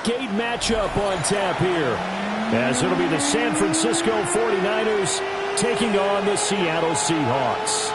Gate matchup on tap here, as it'll be the San Francisco 49ers taking on the Seattle Seahawks.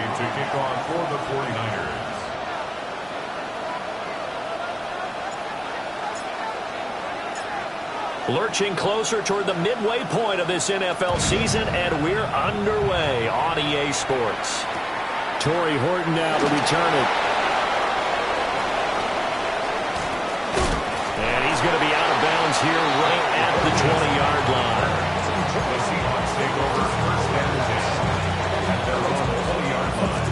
To kick off for the 49ers. Lurching closer toward the midway point of this NFL season, and we're underway on EA Sports. Torrey Horton now to return it. And he's going to be out of bounds here right at the 20-yard line. The Seahawks take over first and 10 at their own 20-yard line.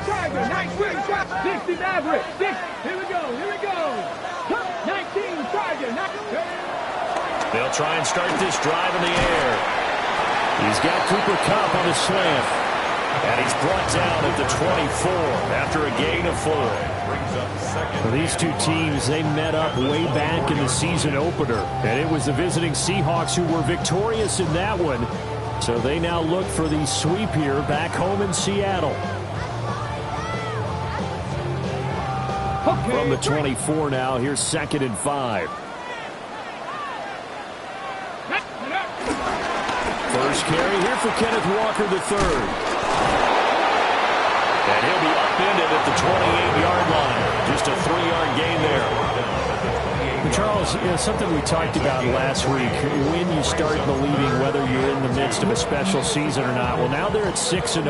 Tiger, 19 shot, 60 Maverick, 6, here we go, 19 Tiger, 19. They'll try and start this drive in the air. He's got Cooper Kupp on the slant. And he's brought down at the 24 after a gain of 4. Well, these two teams, they met up way back in the season opener. And it was the visiting Seahawks who were victorious in that one. So they now look for the sweep here back home in Seattle. From the 24 now, here's 2nd and 5. First carry here for Kenneth Walker III. And he'll be upended at the 28-yard line. Just a 3-yard gain there. Charles, something we talked about last week, when you start believing whether you're in the midst of a special season or not. Well, now they're at 6-0.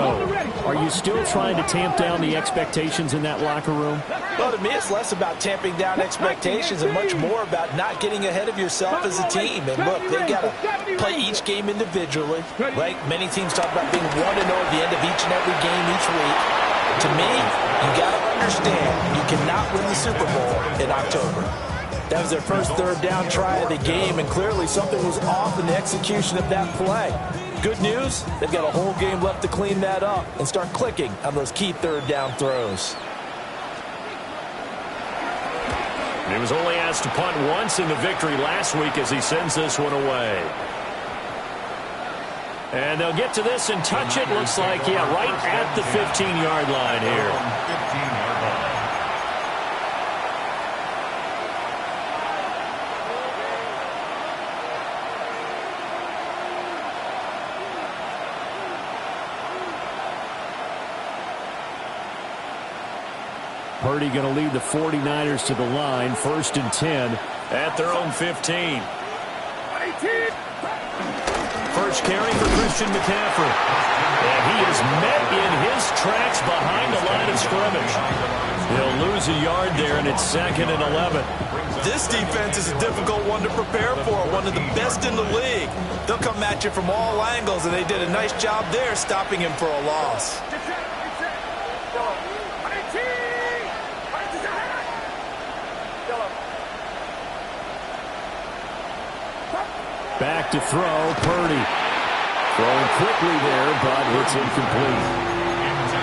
Are you still trying to tamp down the expectations in that locker room? Well, to me, it's less about tamping down expectations and much more about not getting ahead of yourself as a team. And look, they've got to play each game individually, right? Many teams talk about being 1-0 at the end of each and every game each week. To me, you got to understand you cannot win the Super Bowl in October. That was their first third down try of the game, and clearly something was off in the execution of that play. Good news, they've got a whole game left to clean that up and start clicking on those key third down throws. He was only asked to punt once in the victory last week as he sends this one away. And they'll get to this and touch it. Looks like, yeah, right at the 15-yard line here. 15-yard line. Purdy going to lead the 49ers to the line. 1st and 10 at their own 15. First carry for Christian McCaffrey. And he is met in his tracks behind the line of scrimmage. He'll lose a yard there, and it's 2nd and 11. This defense is a difficult one to prepare for, one of the best in the league. They'll come at you from all angles, and they did a nice job there stopping him for a loss. Back to throw, Purdy. Throwing quickly there, but it's incomplete.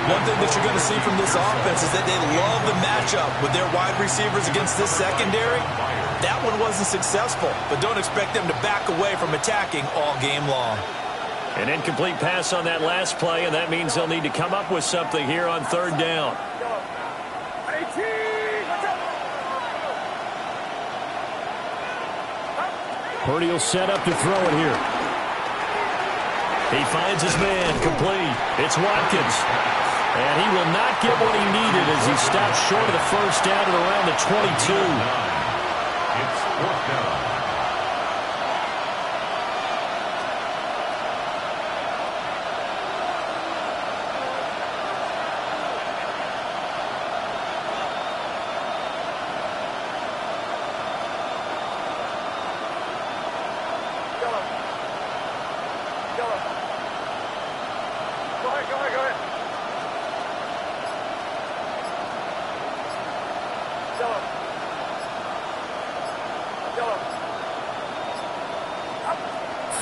One thing that you're going to see from this offense is that they love the matchup with their wide receivers against this secondary. That one wasn't successful, but don't expect them to back away from attacking all game long. An incomplete pass on that last play, and that means they'll need to come up with something here on 3rd down. Purdy will set up to throw it here. He finds his man, complete. It's Watkins. And he will not get what he needed as he stops short of the first down at around the 22. It's 4th down.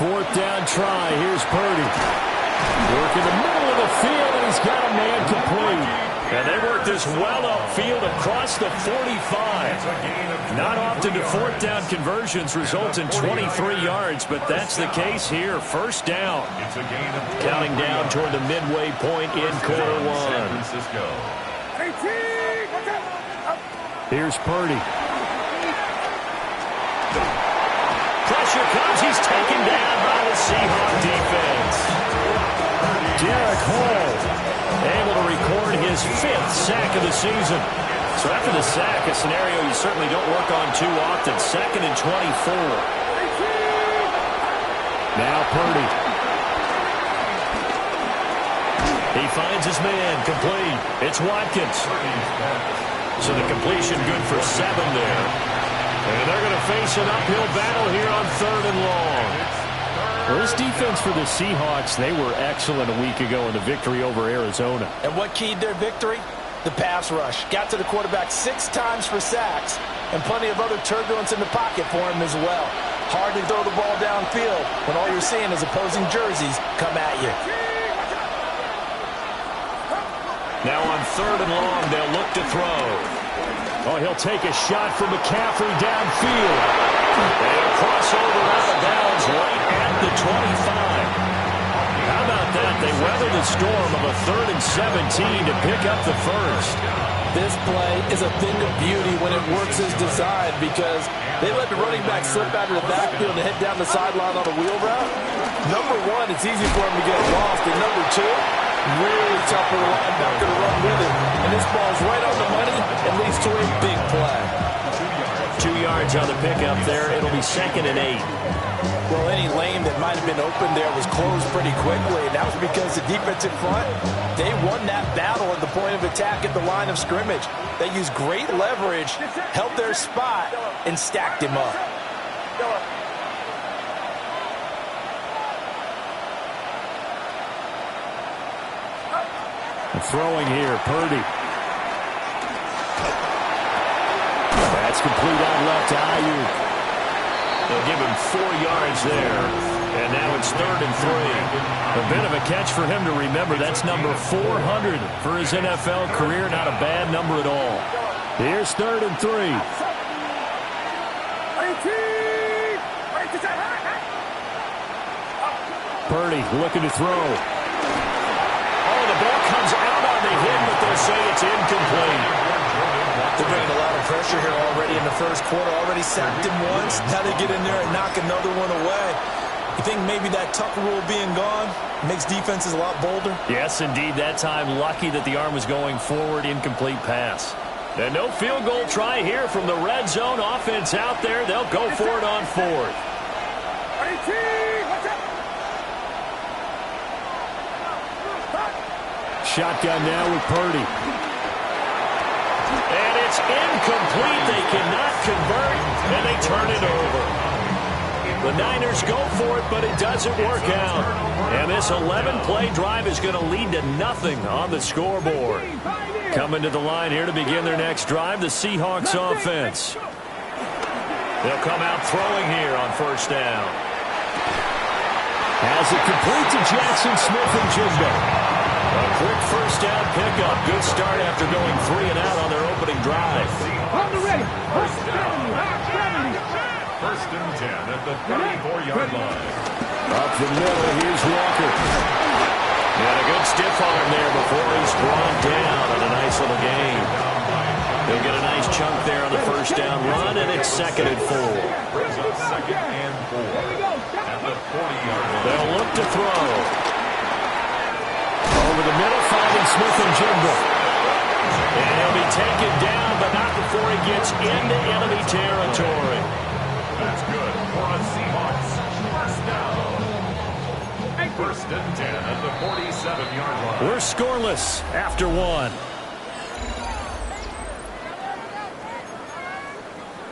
4th down try. Here's Purdy. Work in the middle of the field, and he's got a man complete. And they work this well upfield across the 45. Not often do 4th down conversions result in 23 yards, but that's the case here. 1st down. Counting down toward the midway point in quarter 1. Here's Purdy. Pressure comes. He's taken down by the Seahawks defense. Derek Hall able to record his 5th sack of the season. So after the sack, a scenario you certainly don't work on too often. 2nd and 24. Now Purdy. He finds his man, complete. It's Watkins. So the completion good for 7 there. And they're going to face an uphill battle here on 3rd and long. Well, this defense for the Seahawks, they were excellent a week ago in the victory over Arizona. And what keyed their victory? The pass rush. Got to the quarterback 6 times for sacks, and plenty of other turbulence in the pocket for him as well. Hard to throw the ball downfield when all you're seeing is opposing jerseys come at you. Now on 3rd and long, they'll look to throw. Oh, he'll take a shot from McCaffrey downfield. And a crossover out of bounds right at the 25. How about that? They weather the storm of a 3rd and 17 to pick up the 1st. This play is a thing of beauty when it works as designed because they let the running back slip out of the backfield and head down the sideline on a wheel route. Number 1, it's easy for him to get lost. And number 2, really tough for the linebacker to run with it. And this ball's right on the money and leads to a big play. 2 yards on the pickup there. It'll be 2nd and 8. Well, any lane that might have been open there was closed pretty quickly, and that was because the defensive front, they won that battle at the point of attack at the line of scrimmage. They used great leverage, held their spot, and stacked him up. Throwing here, Purdy. That's complete out left to Ayuk. They'll give him 4 yards there. And now it's 3rd and 3. A bit of a catch for him to remember. That's number 400 for his NFL career. Not a bad number at all. Here's 3rd and 3. Purdy looking to throw. Oh, the ball comes out on the hit, but they'll say it's incomplete. They're bringing a lot of pressure here already in the 1st quarter. Already sacked him once. Now they get in there and knock another one away. You think maybe that Tucker rule being gone makes defenses a lot bolder? Yes, indeed. That time, lucky that the arm was going forward. Incomplete pass. And no field goal try here from the red zone. Offense out there. They'll go for it on 4th. Shotgun now with Purdy. And it's incomplete. They cannot convert, and they turn it over. The Niners go for it, but it doesn't work out. And this 11-play drive is going to lead to nothing on the scoreboard. Coming to the line here to begin their next drive, the Seahawks offense. They'll come out throwing here on 1st down. Has it complete to Jackson Smith and Jigba. A quick 1st down pickup. Good start after going 3 and out on their opening drive. On the ready. 1st and 10 at the 34-yard line. Up the middle, here's Walker. And a good stiff arm there before he's brought down on a nice little gain. They'll get a nice chunk there on the 1st down run, and it's 2nd and 4. Brings up 2nd and 4 at the 40-yard line. They'll look to throw. Over the middle, finding Smith and Jigba. And he'll be taken down, but not before he gets into enemy territory. That's good for a Seahawks 1st down. 1st and 10 at the 47-yard line. We're scoreless after 1.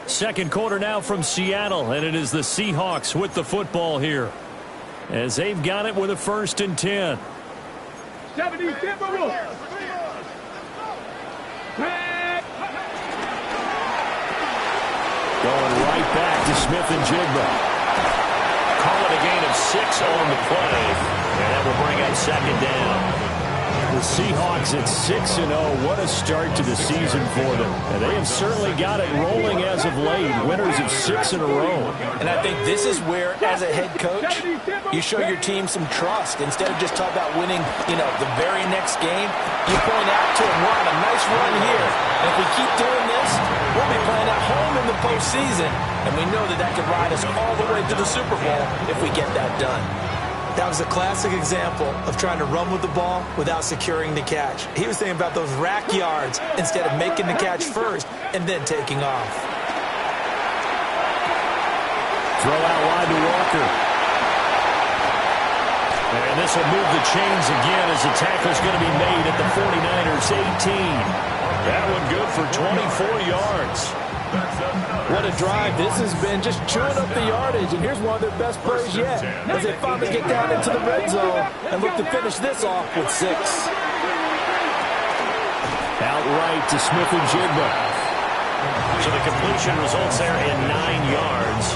Second quarter now from Seattle, and it is the Seahawks with the football here, as they've got it with a 1st and 10. 70 Timberwolves. Going right back to Smith and Jigba. Call it a gain of of 6 on the play. And that will bring up second down. The Seahawks at 6-0. What a start to the season for them. And they have certainly got it rolling as of late. Winners of 6 in a row. And I think this is where, as a head coach, you show your team some trust. Instead of just talking about winning, the very next game, you point out to them, we're on a nice run here. And if we keep doing this, we'll be playing at home in the postseason. And we know that could ride us all the way to the Super Bowl if we get that done. That was a classic example of trying to run with the ball without securing the catch. He was thinking about those rack yards instead of making the catch first and then taking off. Throw out wide to Walker. And this will move the chains again as the tackle's going to be made at the 49ers 18. That one good for 24 yards. What a drive. This has been just chewing up the yardage, and here's one of their best plays yet as they finally get down into the red zone and look to finish this off with 6. Outright to Smith and Jigba. So the completion results there in 9 yards.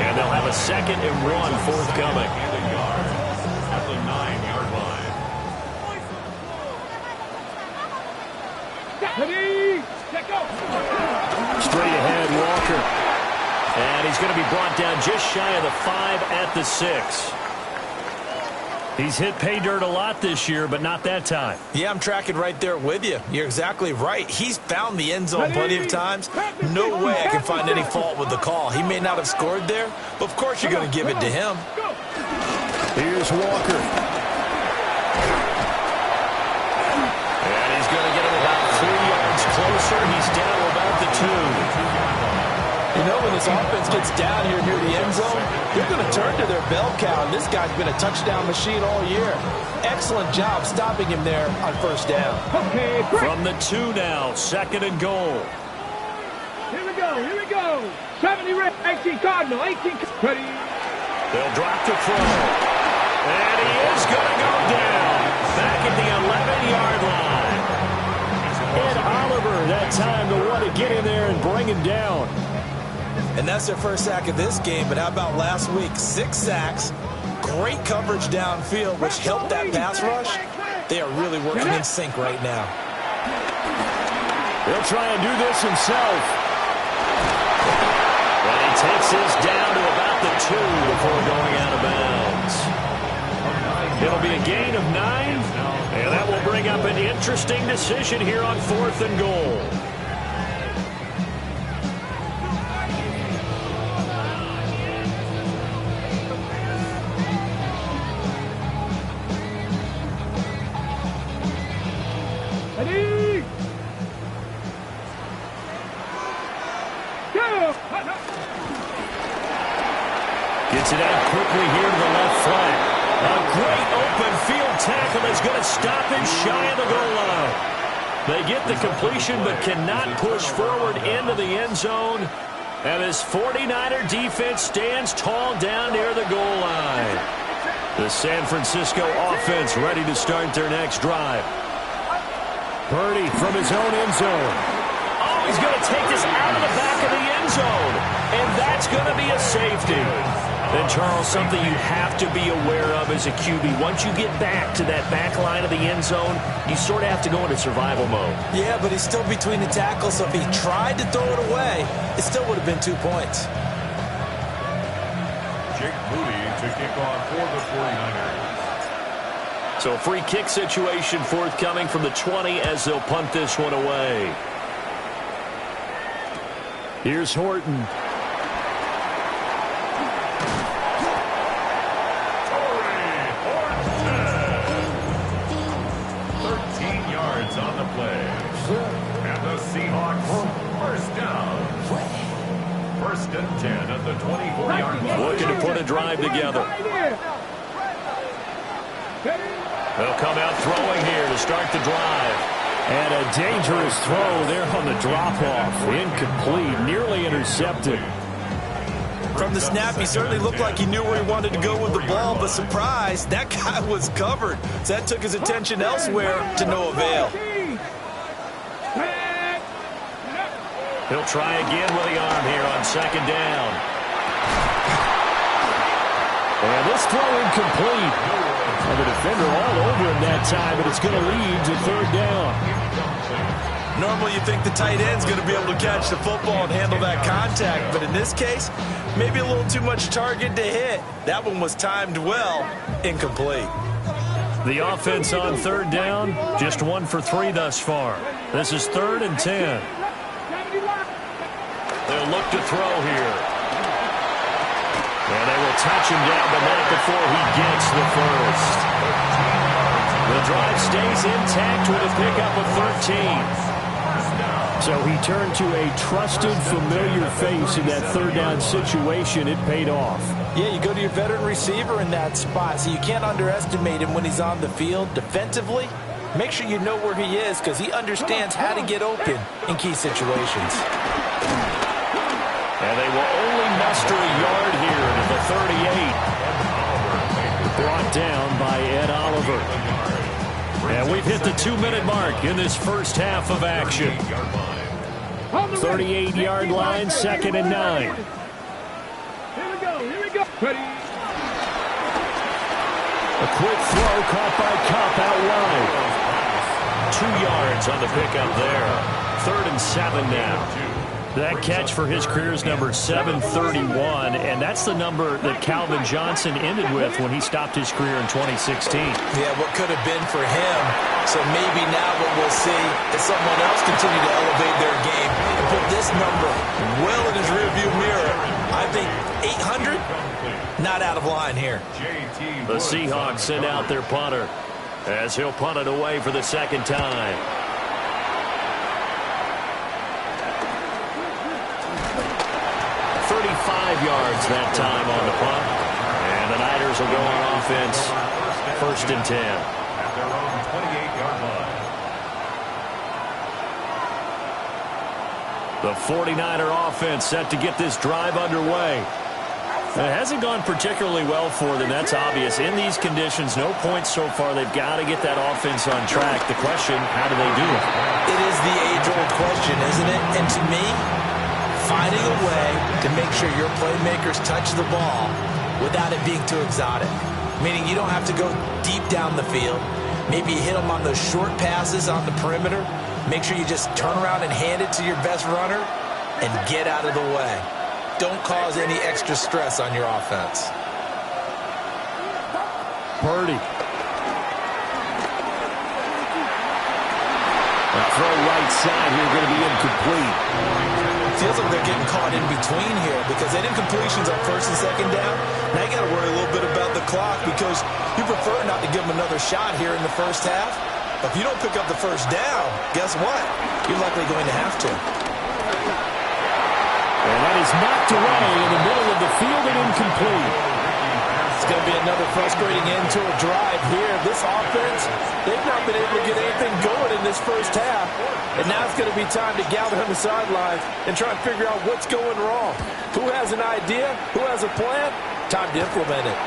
And they'll have a 2nd and 1 forthcoming. At the 9-yard line. Ready, set, go. Straight ahead, Walker. And he's going to be brought down just shy of the 5 at the 6. He's hit pay dirt a lot this year, but not that time. Yeah, I'm tracking right there with you. You're exactly right. He's found the end zone plenty of times. No way I can find any fault with the call. He may not have scored there, but of course you're going to give it to him. Here's Walker. And he's going to get him about 3 yards closer. He's down about the 2. When this offense gets down here near the end zone, they're going to turn to their bell cow, and this guy's been a touchdown machine all year. Excellent job stopping him there on first down. Okay, from the 2 now, 2nd and goal. Here we go. 70 red, 18 Cardinal, 18. Ready. They'll drop the throw. And he is going to go down. Back at the 11-yard line. And Oliver, that time to want to get in there and bring him down. And that's their first sack of this game, but how about last week? 6 sacks, great coverage downfield, which helped that pass rush. They are really working in sync right now. He'll try and do this himself. And he takes this down to about the 2 before going out of bounds. It'll be a gain of 9, and that will bring up an interesting decision here on 4th and goal. Ready. Go. Gets it out quickly here to the left flank. A great open field tackle is going to stop him shy of the goal line. They get the completion but cannot push forward into the end zone. And this 49er defense stands tall down near the goal line. The San Francisco offense ready to start their next drive. Purdy from his own end zone. Oh, he's going to take this out of the back of the end zone. And that's going to be a safety. Then, Charles, something you have to be aware of as a QB. Once you get back to that back line of the end zone, you sort of have to go into survival mode. Yeah, but he's still between the tackles, so if he tried to throw it away, it still would have been 2 points. Jake Moody to kick off for the 49ers. So a free kick situation forthcoming from the 20 as they'll punt this one away. Here's Horton. On the play. And the Seahawks first down. 1st and 10 at the 24-yard line. Looking to put a drive together. They'll come out throwing here to start the drive. And a dangerous throw there on the drop-off. Incomplete, nearly intercepted. From the snap, he certainly looked like he knew where he wanted to go with the ball, but surprise, that guy was covered. So that took his attention elsewhere to no avail. He'll try again with the arm here on 2nd down. And this throw incomplete. And the defender all over him that time, but it's going to lead to third down. Normally you think the tight end's going to be able to catch the football and handle that contact, but in this case, maybe a little too much target to hit. That one was timed well, incomplete. The offense on third down, just 1 for 3 thus far. This is 3rd and 10. They'll look to throw here. And they will touch him down, but not before he gets the first. The drive stays intact with a pickup of 13. So he turned to a trusted, familiar face in that third down situation. It paid off. Yeah, you go to your veteran receiver in that spot, so you can't underestimate him when he's on the field defensively. Make sure you know where he is because he understands how to get open in key situations. And they will only muster a yard here to the 38. Brought down by Ed Oliver. And we've hit the 2-minute mark in this first half of action. 38-yard line, 2nd and 9. Here we go, here we go. Ready. A quick throw caught by Cup out wide. 2 yards on the pickup there. 3rd and 7 now. That catch for his career is number 731, and that's the number that Calvin Johnson ended with when he stopped his career in 2016. Yeah, what could have been for him. So maybe now what we'll see is someone else continue to elevate their game and put this number well in his rearview mirror. I think 800, not out of line here. The Seahawks send out their punter as he'll punt it away for the 2nd time. 35 yards that time on the punt. And the Niners will go on offense. 1st and 10. At their own 28-yard line. The 49er offense set to get this drive underway. It hasn't gone particularly well for them, that's obvious. In these conditions, no points so far. They've got to get that offense on track. The question, how do they do it? It is the age-old question, isn't it? And to me, finding a way to make sure your playmakers touch the ball without it being too exotic. Meaning you don't have to go deep down the field. Maybe you hit them on those short passes on the perimeter. Make sure you just turn around and hand it to your best runner and get out of the way. Don't cause any extra stress on your offense. Purdy. A throw right side here going to be incomplete. Feels like they're getting caught in between here because they did completions on 1st and 2nd down. Now you got to worry a little bit about the clock because you prefer not to give them another shot here in the first half. But if you don't pick up the 1st down, guess what? You're likely going to have to. And that is knocked away in the middle of the field and incomplete. It's going to be another frustrating end to a drive here. This offense, they've not been able to get anything going in this first half. And now it's going to be time to gather on the sidelines and try and figure out what's going wrong. Who has an idea? Who has a plan? Time to implement it.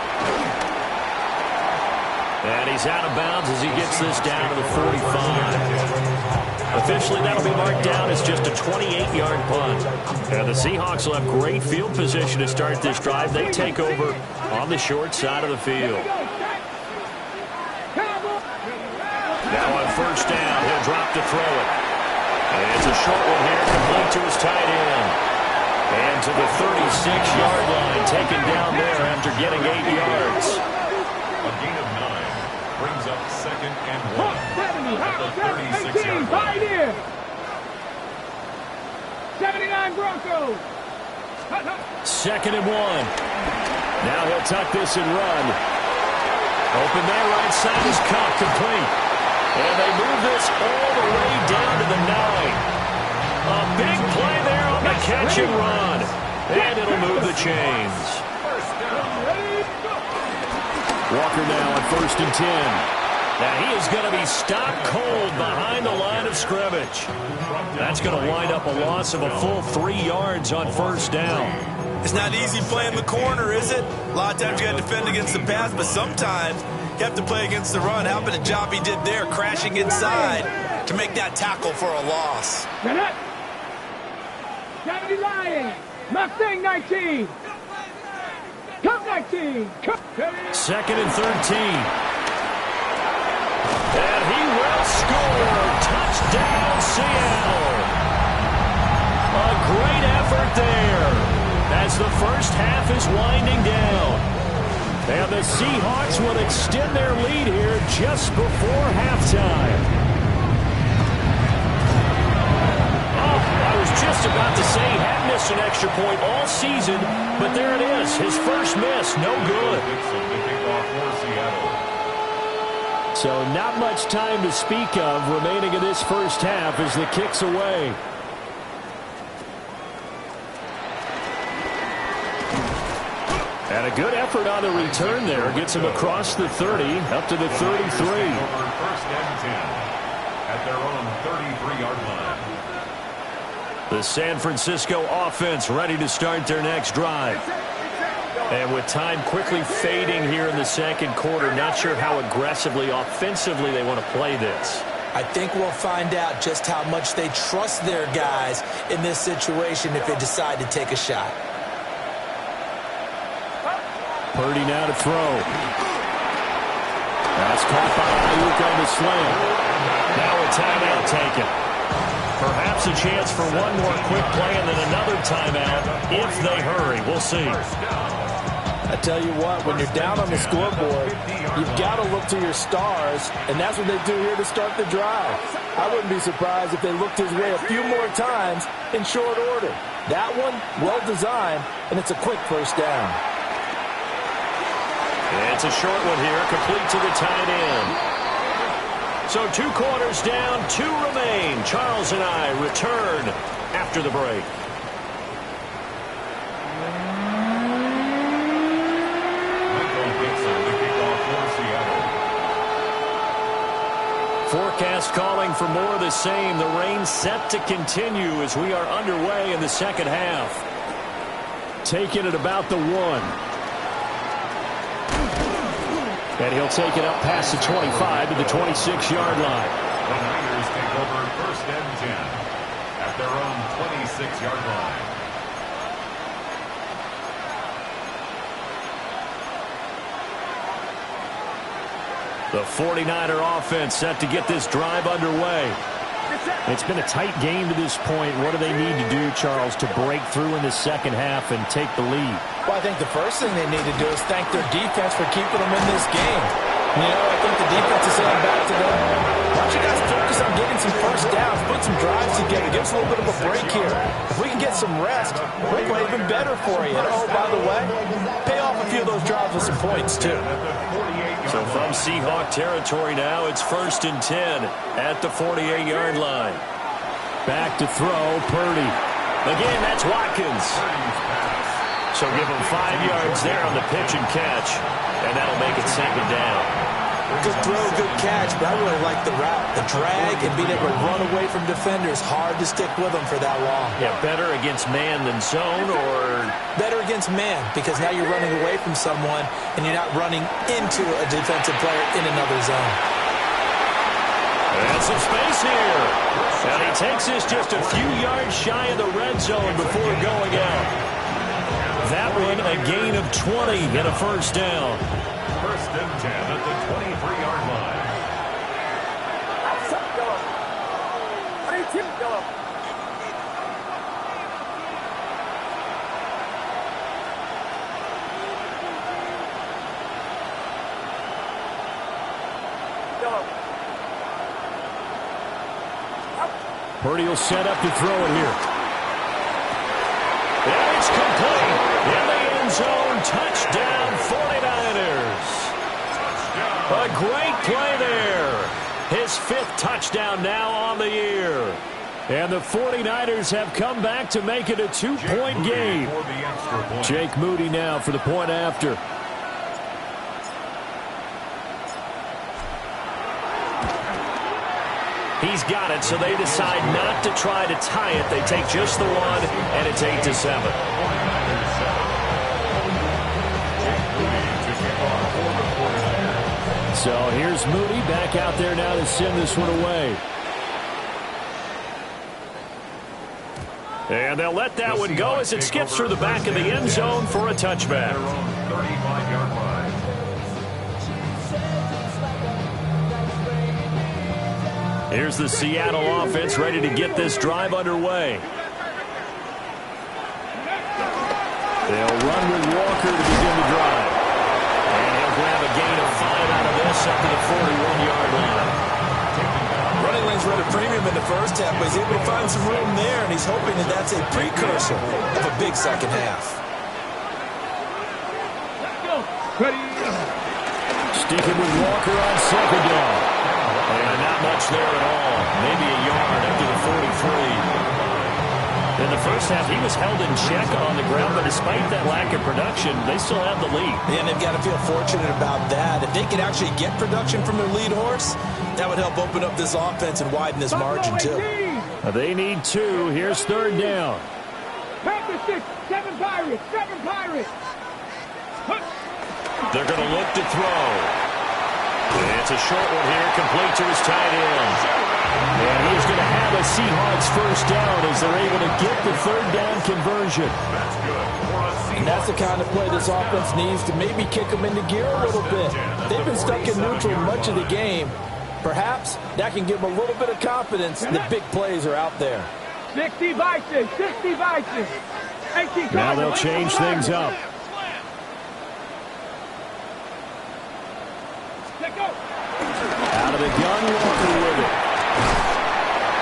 And he's out of bounds as he gets this down to the 45. Officially, that'll be marked down as just a 28-yard punt. And the Seahawks will have great field position to start this drive. They take over on the short side of the field. Now on 1st down, he'll drop to throw it. And it's a short one here, complete to his tight end. And to the 36-yard line, taken down there after getting 8 yards. A gain of 9 brings up 2nd and 1 at the 36-yard line. Right here. 79 Broncos. 2nd and 1. Now he'll tuck this and run. Open there, right side is caught, complete. And they move this all the way down to the 9. A big play there on the catch and run. And it'll move the chains. Walker now on 1st and 10. Now he is going to be stopped cold behind the line of scrimmage. That's going to wind up a loss of a full 3 yards on 1st down. It's not easy playing the corner, is it? A lot of times you got to defend against the pass, but sometimes you have to play against the run. How about the job he did there, crashing inside to make that tackle for a loss? 70 Lions. Mustang 19. Come 19. Come. Second and 13. And he will score. Touchdown, Seattle. A great effort there as the first half is winding down. And the Seahawks will extend their lead here just before halftime. Oh, I was just about to say he hadn't missed an extra point all season, but there it is. His first miss, no good. So not much time to speak of remaining in this first half as the kick's away. And a good effort on the return there. Gets him across the 30, up to the 33. First and 10 at their own 33-yard line. The San Francisco offense ready to start their next drive. And with time quickly fading here in the second quarter, not sure how aggressively, offensively they want to play this. I think we'll find out just how much they trust their guys in this situation if they decide to take a shot. Purdy now to throw. That's caught by Ayuk on the slam. Now a timeout taken. Perhaps a chance for one more quick play and then another timeout if they hurry. We'll see. I tell you what, when you're down on the scoreboard, you've got to look to your stars, and that's what they do here to start the drive. I wouldn't be surprised if they looked his way a few more times in short order. That one, well designed, and it's a quick first down. It's a short one here, complete to the tight end. So 2 quarters down, 2 remain. Charles and I return after the break. Forecast calling for more of the same. The rain set to continue as we are underway in the second half. Taking it about the 1. And he'll take it up past the 25 to the 26-yard line. The Niners take over first and 10 at their own 26-yard line. The 49er offense set to get this drive underway. It's been a tight game to this point. What do they need to do, Charles, to break through in the second half and take the lead? Well, I think the first thing they need to do is thank their defense for keeping them in this game. You know, I think the defense is saying back to them, why don't you guys focus on getting some first downs, put some drives together, give us a little bit of a break here. If we can get some rest, we'll play even better for you. And oh, by the way, pay off a few of those drives with some points, too. So from Seahawk territory now, it's first and 10 at the 48-yard line. Back to throw, Purdy. Again, that's Watkins. So give him 5 yards there on the pitch and catch, and that'll make it second down. Good throw, good catch, but I really like the route. The drag and being able to run away from defenders, hard to stick with them for that long. Yeah, better against man than zone, or? Better against man, because now you're running away from someone and you're not running into a defensive player in another zone. And some space here. And he takes this just a few yards shy of the red zone before going out. That one a gain of 20 and a first down. First and 10 at the 23-yard line. Purdy will set up to throw it here. And it's complete. In the end zone, touchdown 49ers. A great play there. His 5th touchdown now on the year. And the 49ers have come back to make it a 2-point game. Jake Moody now for the point after. He's got it, so they decide not to try to tie it. They take just the one, and it's 8-7. So here's Moody back out there now to send this one away. And they'll let that one go as it skips through the back of the end zone for a touchback. 35-yard line. Here's the Seattle offense ready to get this drive underway. They'll run with Walker to begin the drive. And he'll grab a gain of 5 out of this up to the 41-yard line. Running lanes run a premium in the first half, but he's able to find some room there, and he's hoping that that's a precursor of a big second half. Sticking with Walker on second down. And not much there at all. Maybe a yard up to the 43. In the first half, he was held in check on the ground, but despite that lack of production, they still have the lead. And they've got to feel fortunate about that. If they could actually get production from their lead horse, that would help open up this offense and widen this margin, too. They need 2. Here's third down. Panther 6, 7 Pirates, 7 Pirates. They're going to look to throw. It's a short one here, complete to his tight end. And he's going to have a Seahawks first down as they're able to get the third down conversion. That's good. And that's the kind of play this offense needs to maybe kick them into gear a little bit. They've been stuck in neutral much of the game. Perhaps that can give them a little bit of confidence that big plays are out there. 60 Vices, 60 Vices. Now they'll change things up. Out of the gun, Walker with it.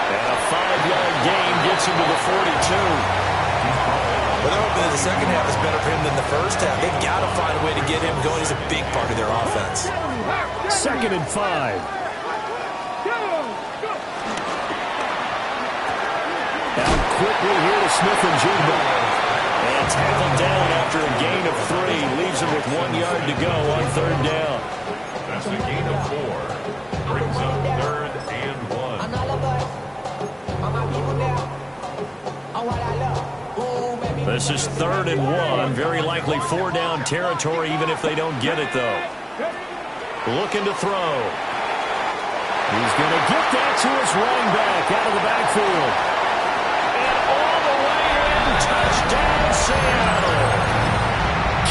And a 5-yard gain gets him to the 42. Well, they're hoping that the second half is better for him than the first half. They've got to find a way to get him going. He's a big part of their offense. 2nd and 5. Out quickly here to Smith and Jigba. And tackled down after a gain of 3. Leaves him with 1 yard to go on third down. That's a gain of 4. Brings up 3rd and 1. This is 3rd and 1. Very likely 4-down territory, even if they don't get it, though. Looking to throw. He's going to get that to his running back out of the backfield. And all the way in. Touchdown, Seattle.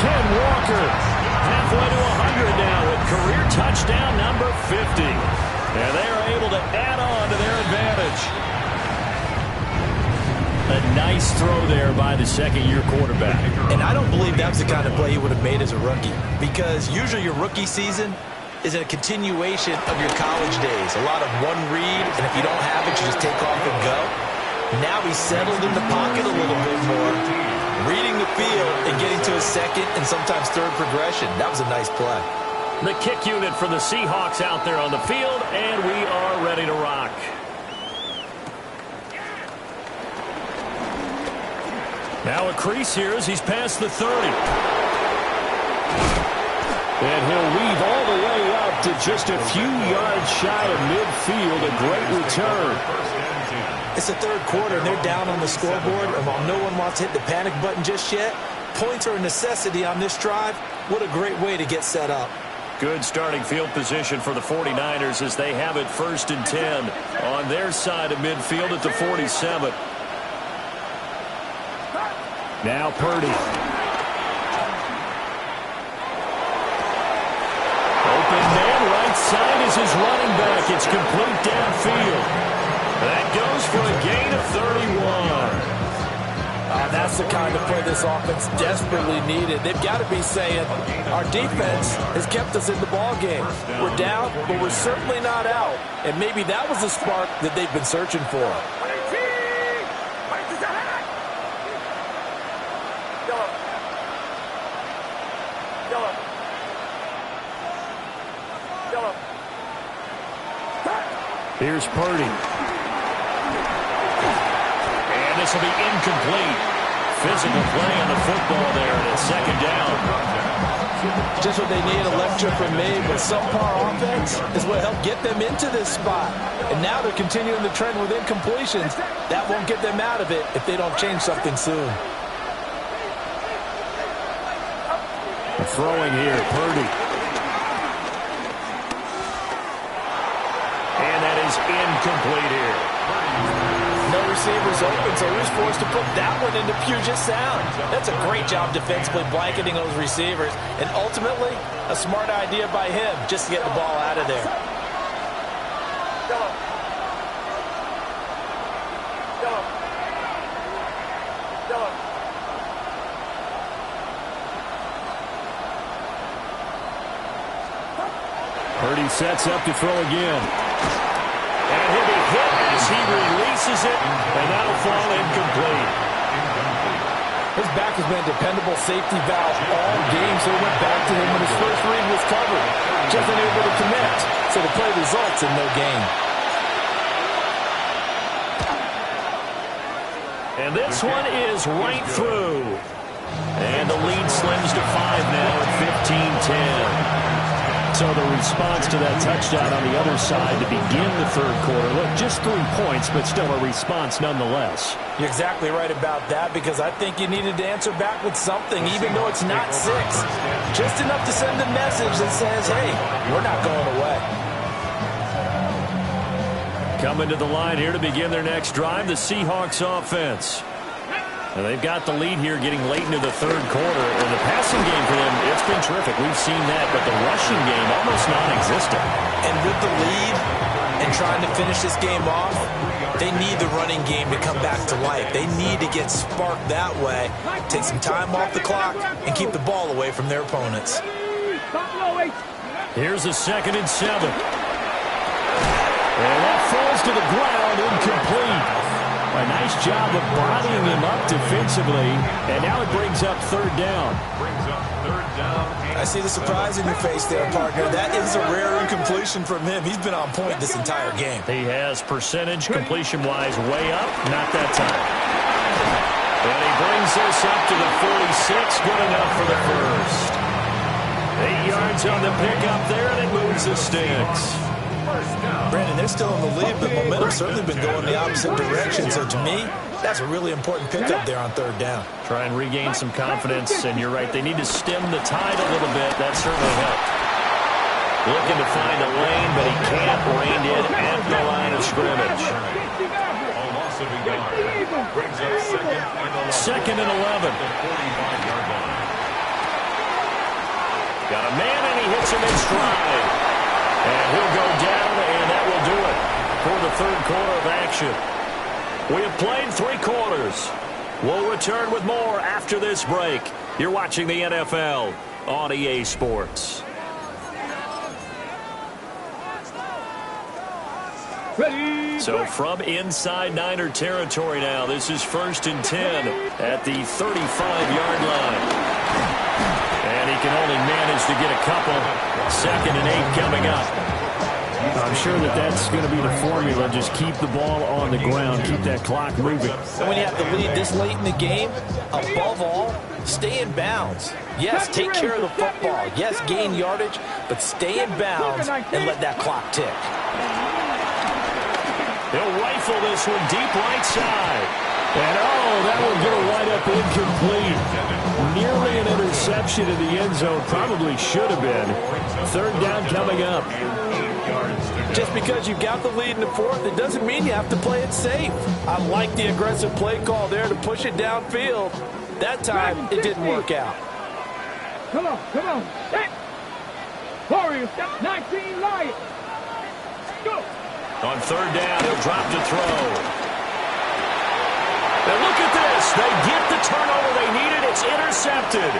Ken Walker, halfway to 100 now with career touchdown number 50. And they are able to add on to their advantage. A nice throw there by the second-year quarterback. And I don't believe that was the kind of play he would have made as a rookie, because usually your rookie season is a continuation of your college days. A lot of one read, and if you don't have it, you just take off and go. Now he's settled in the pocket a little bit more, reading the field and getting to a second and sometimes third progression. That was a nice play. The kick unit for the Seahawks out there on the field, and we are ready to rock. Now a crease here as he's past the 30. And he'll weave all the way up to just a few yards shy of midfield. A great return. It's the third quarter, and they're down on the scoreboard. And while no one wants to hit the panic button just yet, points are a necessity on this drive. What a great way to get set up. Good starting field position for the 49ers as they have it 1st and 10 on their side of midfield at the 47. Now Purdy. Open man, right side is his running back. It's complete downfield. That goes for a gain of 31. That's the kind of play this offense desperately needed. They've got to be saying, our defense has kept us in the ball game. We're down, but we're certainly not out. And maybe that was the spark that they've been searching for. Here's Purdy. And this will be incomplete. Physical play on the football there, and it's 2nd down. Just what they need, a lecture from me, but subpar offense is what helped get them into this spot. And now they're continuing the trend with incompletions. That won't get them out of it if they don't change something soon. Throwing here, Purdy. And that is incomplete here. no receivers open, so he was forced to put that one into Puget Sound. That's a great job defensively blanketing those receivers, and ultimately, a smart idea by him just to get the ball out of there. Purdy sets up to throw again. And he'll be hit as he releases it, and that'll fall incomplete. His back has been a dependable safety valve all game, so he went back to him when his first read was covered. Just unable to connect, so the play results in no gain. And this one is right through. And the lead slims to 5 now at 15-10. So the response to that touchdown on the other side to begin the third quarter. Look, just 3 points, but still a response nonetheless. You're exactly right about that, because I think you needed to answer back with something, even though it's not 6. Just enough to send a message that says, hey, we're not going away. Coming to the line here to begin their next drive, the Seahawks offense. And they've got the lead here getting late into the third quarter. And the passing game for them, it's been terrific. We've seen that, but the rushing game almost non-existent. And with the lead and trying to finish this game off, they need the running game to come back to life. They need to get sparked that way, take some time off the clock, and keep the ball away from their opponents. Here's a 2nd and 7. And that falls to the ground, incomplete. A nice job of bodying him up defensively, and now it brings up 3rd down. I see the surprise in your face there, partner. That is a rare incompletion from him. He's been on point this entire game. He has percentage completion-wise way up, not that time. And he brings us up to the 46, good enough for the first. 8 yards on the pickup there, and it moves the sticks. Brandon, they're still in the lead, but momentum's certainly been going the opposite direction. So to me, that's a really important pickup there on 3rd down. Try and regain some confidence, and you're right. They need to stem the tide a little bit. That certainly helped. Looking to find a lane, but he can't. Reined in at the line of scrimmage. Second and 11. Got a man, and he hits him in stride. And he'll go down, and that will do it for the third quarter of action. We have played 3 quarters. We'll return with more after this break. You're watching the NFL on EA Sports. So from inside Niner territory now, this is 1st and 10 at the 35-yard line. And he can only manage to get a couple. 2nd and 8 coming up. I'm sure that's going to be the formula. Just keep the ball on the ground. Keep that clock moving. And when you have the lead this late in the game, above all, stay in bounds. Yes, take care of the football. Yes, gain yardage, but stay in bounds and let that clock tick. He'll rifle this one deep right side. And, that will get a wide-up incomplete. Nearly an interception in the end zone. Probably should have been. 3rd down coming up. Just because you've got the lead in the 4th, it doesn't mean you have to play it safe. I like the aggressive play call there to push it downfield. That time, it didn't work out. Come on. Hey. Warriors, 19 Lions. Go. On 3rd down, he'll drop to throw. And look at this. They get the turnover they needed. It's intercepted.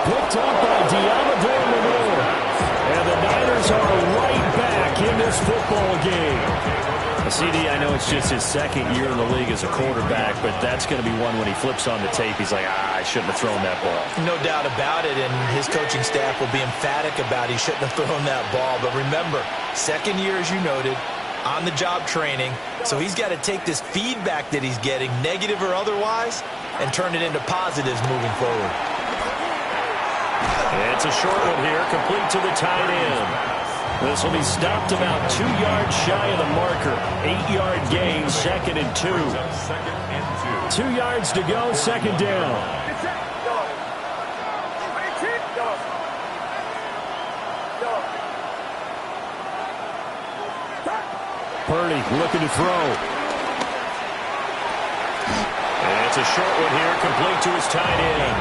Picked up by Deommodore Lenoir. And the Niners are right back in this football game. CD, I know it's just his 2nd year in the league as a quarterback, but that's going to be one when he flips on the tape. He's like, I shouldn't have thrown that ball. No doubt about it, and his coaching staff will be emphatic about he shouldn't have thrown that ball. But remember, 2nd year, as you noted, on-the-job training. So he's got to take this feedback that he's getting, negative or otherwise, and turn it into positives moving forward. It's a short one here, complete to the tight end. This will be stopped about 2 yards shy of the marker. 8-yard gain, 2nd and 2. 2 yards to go, 2nd down. Purdy looking to throw. And it's a short one here, complete to his tight end.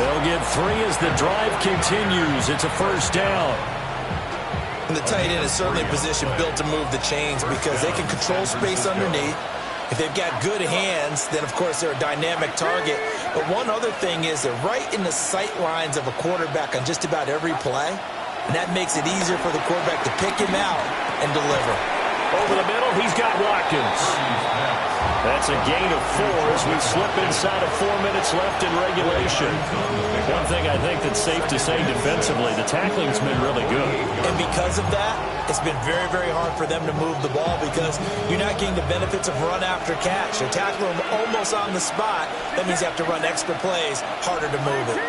They'll get 3 as the drive continues. It's a first down. And the tight end is certainly a position built to move the chains because they can control space underneath. If they've got good hands, then, of course, they're a dynamic target. But one other thing is they're right in the sight lines of a quarterback on just about every play. And that makes it easier for the quarterback to pick him out and deliver. Over the middle, he's got Watkins. That's a gain of 4 as we slip inside of 4 minutes left in regulation. One thing I think that's safe to say defensively, the tackling's been really good. And because of that, it's been very, very hard for them to move the ball because you're not getting the benefits of run after catch. They're tackling them almost on the spot. That means you have to run extra plays, harder to move it.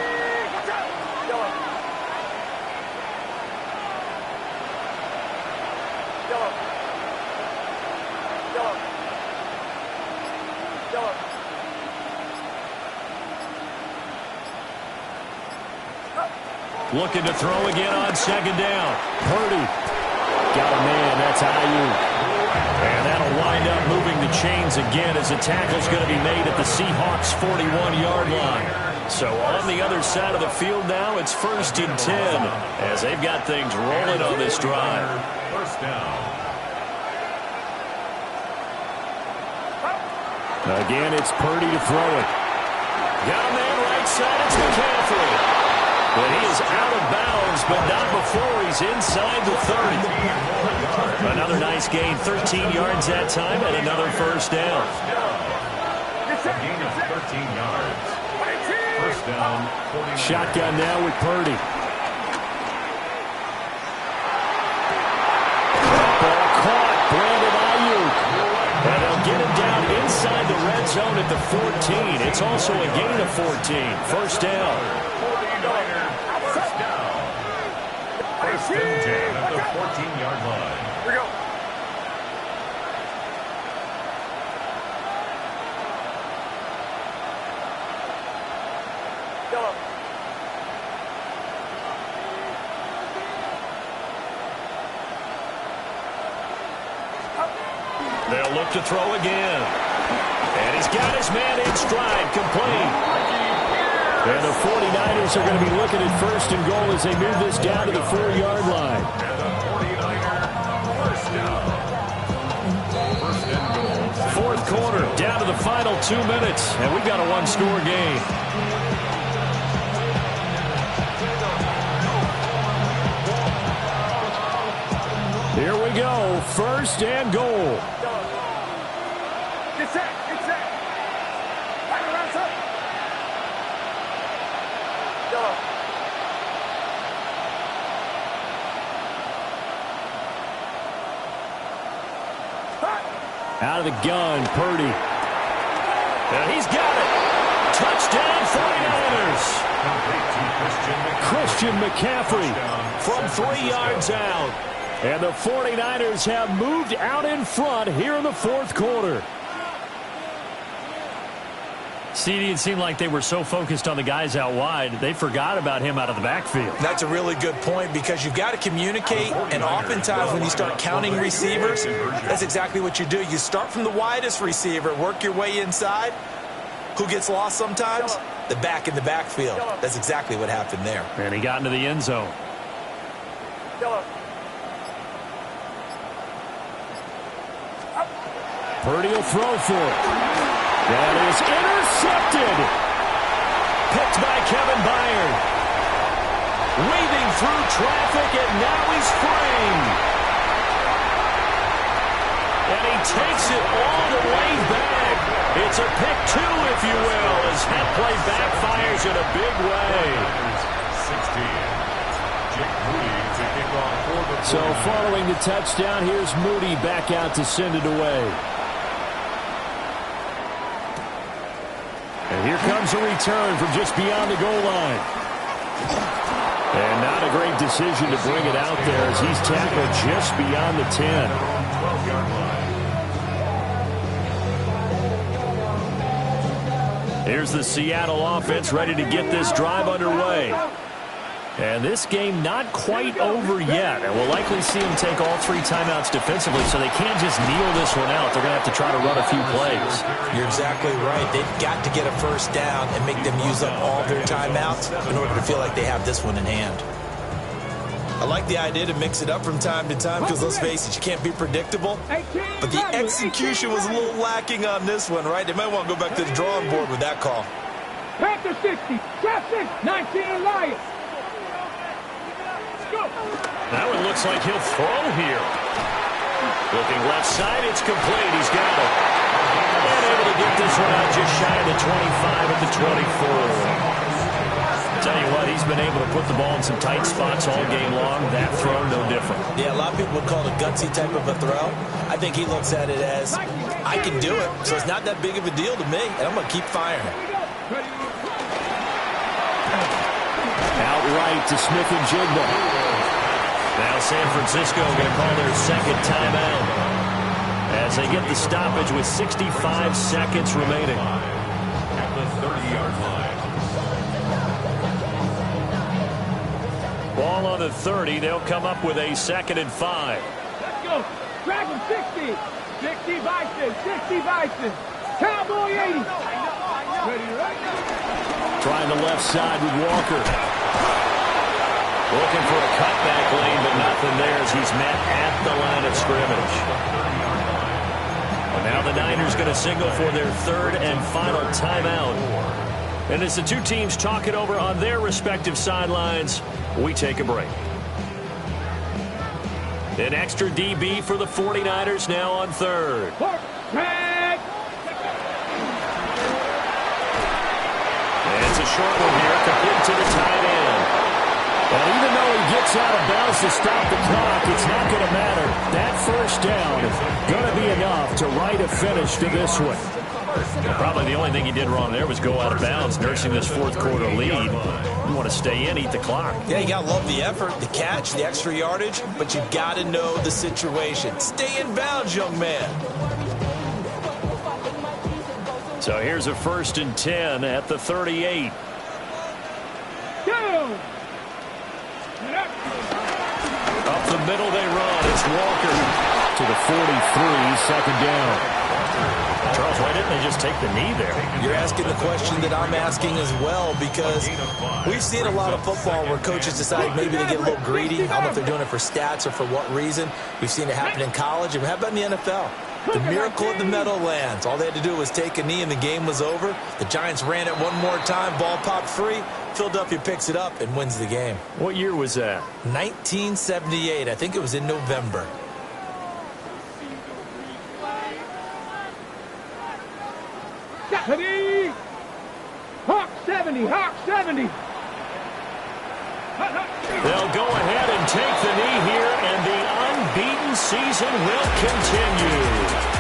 Looking to throw again on second down. Purdy. Got a man. That's Ayuk. And that'll wind up moving the chains again as the tackle's going to be made at the Seahawks' 41-yard line. So on the other side of the field now, it's 1st and 10 as they've got things rolling on this drive. First down. Again, it's Purdy to throw it. Got a man right side. It's McCaffrey. But he is out of bounds, but not before he's inside the 30. Another nice gain, 13 yards that time, and another first down. Gain of 13 yards. First down, 49. Shotgun now with Purdy. Ball caught, Brandon Ayuk. And they'll get him down inside the red zone at the 14. It's also a gain of 14. First down. 49er, first down. First and 10 at the 14-yard line. Here we go. They'll look to throw again. And he's got his man in stride, complete. And the 49ers are going to be looking at first and goal as they move this down to the 4-yard line. And the 49er, first down. First and goal. Fourth quarter, down to the final 2 minutes. And we've got a one-score game. Here we go, first and goal. Get set, get set. Back around, sir. Out of the gun, Purdy. And he's got it. Touchdown, 49ers. Christian McCaffrey from 3 yards out. And the 49ers have moved out in front here in the fourth quarter. CD, it seemed like they were so focused on the guys out wide, they forgot about him out of the backfield. That's a really good point because you've got to communicate, and oftentimes when you start counting receivers, that's exactly what you do. You start from the widest receiver, work your way inside. Who gets lost sometimes? The back in the backfield. That's exactly what happened there. And he got into the end zone. Purdy will throw for it. That is intercepted. Picked by Kevin Byard. Weaving through traffic, and now he's free. And he takes it all the way back. It's a pick two, if you will, as that play backfires in a big way. 16. Jake Moody to kick off for the So following the touchdown, here's Moody back out to send it away. And here comes a return from just beyond the goal line. And not a great decision to bring it out there as he's tackled just beyond the 10. 12-yard line. Here's the Seattle offense ready to get this drive underway. And this game not quite over yet. And we'll likely see them take all 3 timeouts defensively, so they can't just kneel this one out. They're going to have to try to run a few plays. You're exactly right. They've got to get a first down and make them use up all their timeouts in order to feel like they have this one in hand. I like the idea to mix it up from time to time because, let's face it, you can't be predictable. But the execution was a little lacking on this one, right? They might want to go back to the drawing board with that call. Panther 60, trap 6, 19 and Lions. Now it looks like he'll throw here. Looking left side, it's complete. He's got it. And able to get this one out just shy of the 25 at the 24. Tell you what, he's been able to put the ball in some tight spots all game long. That throw, no different. Yeah, a lot of people would call it a gutsy type of a throw. I think he looks at it as, I can do it, so it's not that big of a deal to me, and I'm going to keep firing. Outright to Smith-Njigba. Now San Francisco going to call their second timeout as they get the stoppage with 65 seconds remaining. At the 30-yard line. Ball on the 30. They'll come up with a 2nd and 5. Let's go. Dragon 60. 60 Bison. 60 Bison. Cowboy 80. Ready, right? Trying the left side with Walker. Looking for a cutback lane, but nothing there as he's met at the line of scrimmage. Well, now the Niners going to signal for their 3rd and final timeout. And as the two teams talk it over on their respective sidelines, we take a break. An extra DB for the 49ers now on 3rd. And it's a short one here, complete to the tight end. And even though he gets out of bounds to stop the clock, it's not going to matter. That first down is going to be enough to write a finish to this one. Probably the only thing he did wrong there was go out of bounds, nursing this 4th quarter lead. You want to stay in, eat the clock. Yeah, you got to love the effort, the catch, the extra yardage, but you got to know the situation. Stay in bounds, young man. So here's a 1st and 10 at the 38. Go! Up the middle they run. It's Walker To the 43, 2nd down. Charles, why didn't they just take the knee there? You're asking the question that I'm asking as well, because we've seen a lot of football where coaches decide maybe they get a little greedy. I don't know if they're doing it for stats or for what reason. We've seen it happen in college, and how about in the NFL? The miracle of the Meadowlands. All they had to do was take a knee, and the game was over. The Giants ran it one more time. Ball popped free. Philadelphia picks it up and wins the game. What year was that? 1978. I think it was in November. Hawk 70, Hawk 70. They'll go ahead and take the knee here, and the unbeaten season will continue.